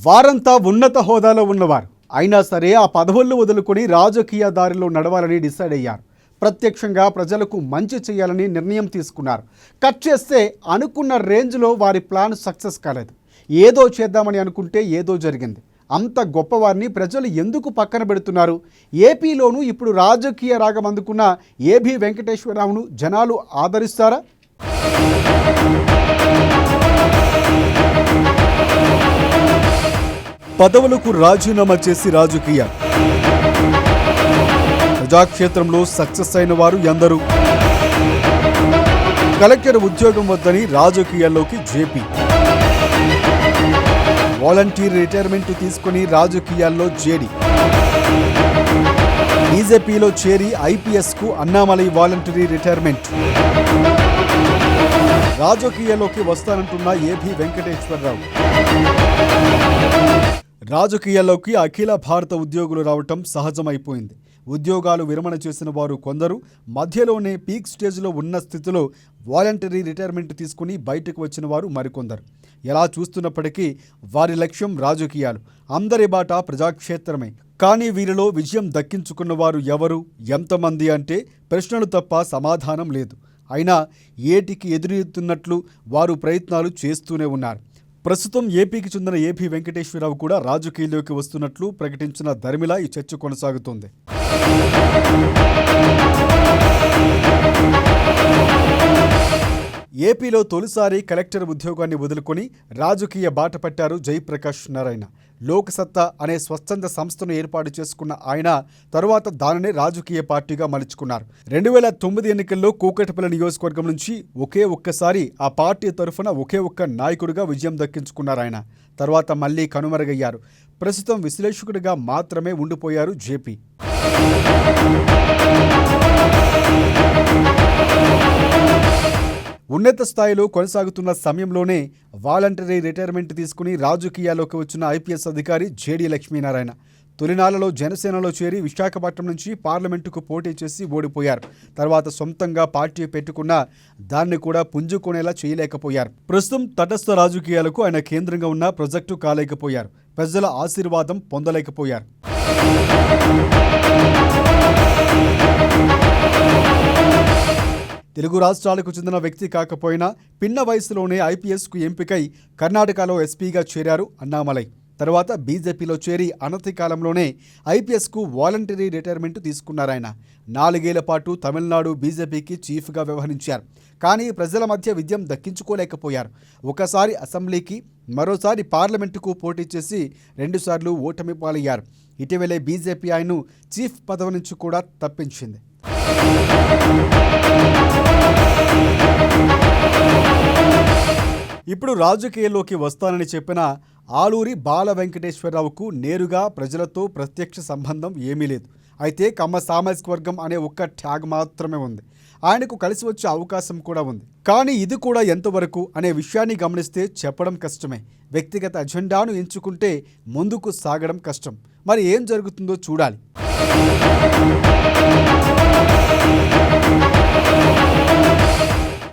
వారంతా ఉన్నత హోదాలో ఉన్నవారు అయినా సరే ఆ పదవులను వదులుకొని రాజకీయ దారిలో నడవాలని డిసైడ్ అయ్యారు. ప్రత్యక్షంగా ప్రజలకు మంచి చేయాలని నిర్ణయం తీసుకున్నారు. కట్ చేస్తే అనుకున్న రేంజ్లో వారి ప్లాన్ సక్సెస్ కాలేదు. ఏదో చేద్దామని అనుకుంటే ఏదో జరిగింది. అంత గొప్పవారిని ప్రజలు ఎందుకు పక్కన పెడుతున్నారు? ఏపీలోనూ ఇప్పుడు రాజకీయ రాగం అందుకున్న ఏబీ వెంకటేశ్వరరావును జనాలు ఆదరిస్తారా? పదవులకు రాజీనామా చేసి రాజకీయ ప్రజాక్షేత్రంలో సక్సెస్ అయిన వారు ఎందరు? కలెక్టర్ ఉద్యోగం వద్దని రాజకీయాల్లోకి జేపీ, వాలంటీర్ రిటైర్మెంట్ తీసుకుని రాజకీయాల్లో జేడి, బీజేపీలో చేరి ఐపీఎస్కు అన్నామలై వాలంటరీ రిటైర్మెంట్. రాజకీయాల్లోకి వస్తానంటున్న ఏబీ వెంకటేశ్వరరావు. రాజకీయాల్లోకి అఖిల భారత ఉద్యోగులు రావటం సహజమైపోయింది. ఉద్యోగాలు విరమణ చేసిన వారు కొందరు, మధ్యలోనే పీక్ స్టేజ్లో ఉన్న స్థితిలో వాలంటరీ రిటైర్మెంట్ తీసుకుని బయటకు వచ్చిన వారు మరికొందరు. ఎలా చూస్తున్నప్పటికీ వారి లక్ష్యం రాజకీయాలు, అందరి బాట ప్రజాక్షేత్రమే. కానీ వీరిలో విజయం దక్కించుకున్న వారు ఎవరు, ఎంతమంది అంటే ప్రశ్నలు తప్ప సమాధానం లేదు. అయినా ఏటికి ఎదురెత్తున్నట్లు వారు ప్రయత్నాలు చేస్తూనే ఉన్నారు. ప్రస్తుతం ఏపీకి చెందిన ఏబీ వెంకటేశ్వరరావు కూడా రాజకీయాల్లోకి వస్తున్నట్లు ప్రకటించిన దరిమిలా ఈ చర్చ కొనసాగుతోంది. ఏపీలో తొలిసారి కలెక్టర్ ఉద్యోగాన్ని వదులుకొని రాజకీయ బాట పట్టారు జయప్రకాష్ నారాయణ. లోక్సత్తా అనే స్వచ్ఛంద సంస్థను ఏర్పాటు చేసుకున్న ఆయన తరువాత దానినే రాజకీయ పార్టీగా మలుచుకున్నారు. 2009 ఎన్నికల్లో కూకట్పల్లి నియోజకవర్గం నుంచి ఒకే ఒక్కసారి ఆ పార్టీ తరఫున ఒకే ఒక్క నాయకుడిగా విజయం దక్కించుకున్నారు ఆయన. తర్వాత మళ్లీ కనుమరుగయ్యారు. ప్రస్తుతం విశ్లేషకుడిగా మాత్రమే ఉండిపోయారు జేపీ. ఉన్నత స్థాయిలో కొనసాగుతున్న సమయంలోనే వాలంటరీ రిటైర్మెంట్ తీసుకుని రాజకీయాల్లోకి వచ్చిన ఐపీఎస్ అధికారి జేడీ లక్ష్మీనారాయణ తొలినాళ్లలో జనసేనలో చేరి విశాఖపట్నం నుంచి పార్లమెంటుకు పోటీ చేసి ఓడిపోయారు. తర్వాత సొంతంగా పార్టీ పెట్టుకున్న దాన్ని కూడా పుంజుకునేలా చేయలేకపోయారు. ప్రస్తుతం తటస్థ రాజకీయాలకు ఆయన కేంద్రంగా ఉన్న ప్రాజెక్టు కాలేకపోయారు. ప్రజల ఆశీర్వాదం పొందలేకపోయారు. తెలుగు రాష్ట్రాలకు చెందిన వ్యక్తి కాకపోయినా పిన్న వయసులోనే ఐపీఎస్కు ఎంపికై కర్ణాటకలో ఎస్పీగా చేరారు అన్నామలై. తర్వాత బీజేపీలో చేరి అనతి కాలంలోనే ఐపీఎస్కు వాలంటరీ రిటైర్మెంట్ తీసుకున్నారాయన. 4 ఏళ్ల పాటు తమిళనాడు బీజేపీకి చీఫ్గా వ్యవహరించారు. కానీ ప్రజల మధ్య విజయం దక్కించుకోలేకపోయారు. ఒకసారి అసెంబ్లీకి, మరోసారి పార్లమెంటుకు పోటీ చేసి 2 సార్లు ఓటమి పాలయ్యారు. ఇటీవలే బీజేపీ ఆయన్ను చీఫ్ పదవి నుంచి కూడా తప్పించింది. ఇప్పుడు రాజకీయాల్లోకి వస్తానని చెప్పిన ఆలూరి బాల వెంకటేశ్వరరావుకు నేరుగా ప్రజలతో ప్రత్యక్ష సంబంధం ఏమీ లేదు. అయితే కమ్మ సామాజిక వర్గం అనే ఒక్క ట్యాగ్ మాత్రమే ఉంది. ఆయనకు కలిసి వచ్చే అవకాశం కూడా ఉంది. కానీ ఇది కూడా ఎంతవరకు అనే విషయాన్ని గమనిస్తే చెప్పడం కష్టమే. వ్యక్తిగత అజెండాను ఎంచుకుంటే ముందుకు సాగడం కష్టం. మరి ఏం జరుగుతుందో చూడాలి.